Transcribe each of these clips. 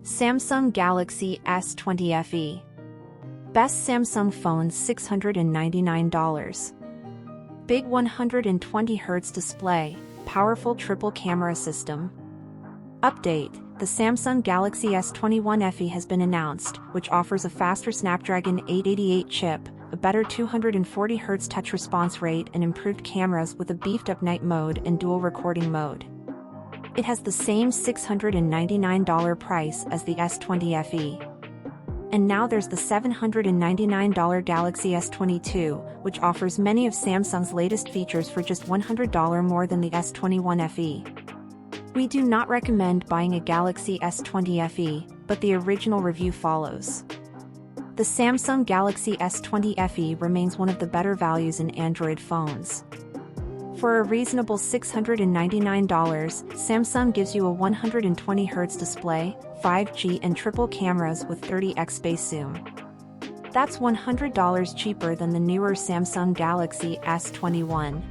Samsung Galaxy S20 FE. Best Samsung phones $699. Big 120Hz display, powerful triple camera system. Update: the Samsung Galaxy S21 FE has been announced, which offers a faster Snapdragon 888 chip, a better 240Hz touch response rate and improved cameras with a beefed-up night mode and dual recording mode. It has the same $699 price as the S20 FE. And now there's the $799 Galaxy S22, which offers many of Samsung's latest features for just $100 more than the S21 FE. We do not recommend buying a Galaxy S20 FE, but the original review follows. The Samsung Galaxy S20 FE remains one of the better values in Android phones. For a reasonable $699, Samsung gives you a 120Hz display, 5G and triple cameras with 30x base zoom. That's $100 cheaper than the newer Samsung Galaxy S21.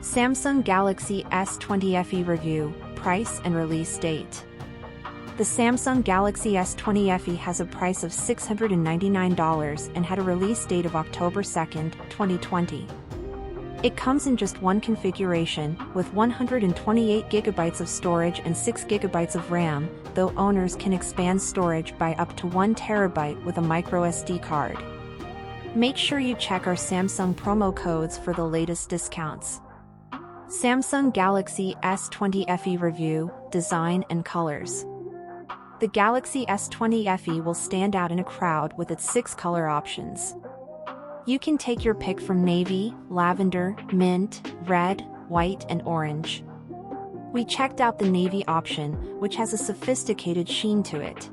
Samsung Galaxy S20 FE review, price and release date. The Samsung Galaxy S20 FE has a price of $699 and had a release date of October 2, 2020. It comes in just one configuration, with 128GB of storage and 6GB of RAM, though owners can expand storage by up to 1TB with a microSD card. Make sure you check our Samsung promo codes for the latest discounts. Samsung Galaxy S20 FE review, design and colors. The Galaxy S20 FE will stand out in a crowd with its 6 color options. You can take your pick from navy, lavender, mint, red, white and orange. We checked out the navy option, which has a sophisticated sheen to it.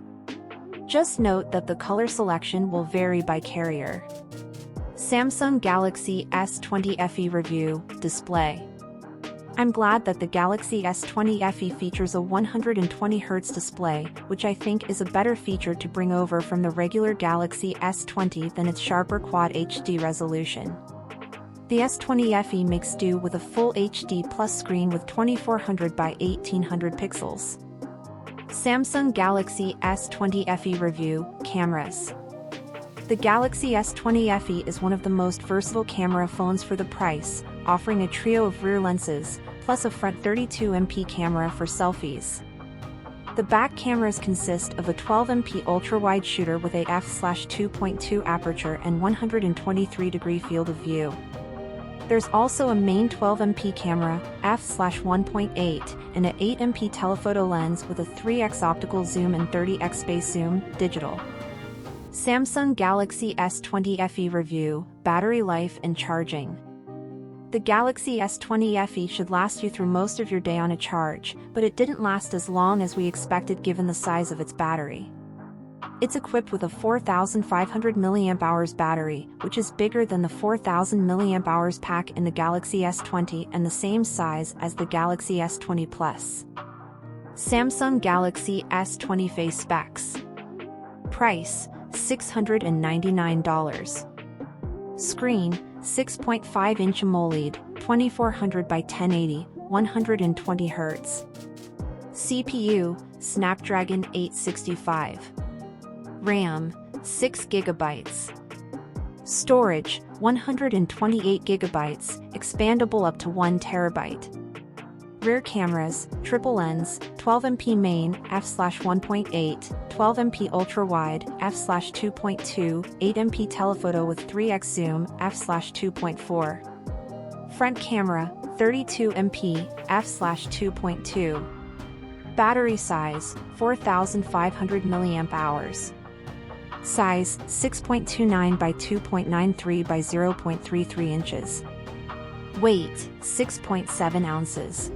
Just note that the color selection will vary by carrier. Samsung Galaxy S20 FE review, display. I'm glad that the Galaxy S20 FE features a 120Hz display, which I think is a better feature to bring over from the regular Galaxy S20 than its sharper Quad HD resolution. The S20 FE makes do with a full HD Plus screen with 2400 by 1800 pixels. Samsung Galaxy S20 FE review, cameras. The Galaxy S20 FE is one of the most versatile camera phones for the price, offering a trio of rear lenses, plus a front 32MP camera for selfies. The back cameras consist of a 12MP ultrawide shooter with a f/2.2 aperture and 123-degree field of view. There's also a main 12MP camera, f/1.8, and an 8MP telephoto lens with a 3x optical zoom and 30x base zoom, digital. Samsung Galaxy S20 FE review, battery life and charging. The Galaxy S20 FE should last you through most of your day on a charge, but it didn't last as long as we expected given the size of its battery. It's equipped with a 4500 mAh battery, which is bigger than the 4000 mAh pack in the Galaxy S20 and the same size as the Galaxy S20 Plus. Samsung Galaxy S20 face specs. Price: $699. Screen: 6.5-inch AMOLED, 2400 by 1080, 120Hz. CPU: Snapdragon 865. RAM: 6GB. Storage: 128GB, expandable up to 1TB. Rear cameras, triple lens, 12MP main, f/1.8, 12MP ultrawide, f/2.2, 8MP telephoto with 3x zoom, f/2.4. Front camera, 32MP, f/2.2. Battery size, 4500 mAh. Size, 6.29 by 2.93 by 0.33 inches. Weight, 6.7 ounces.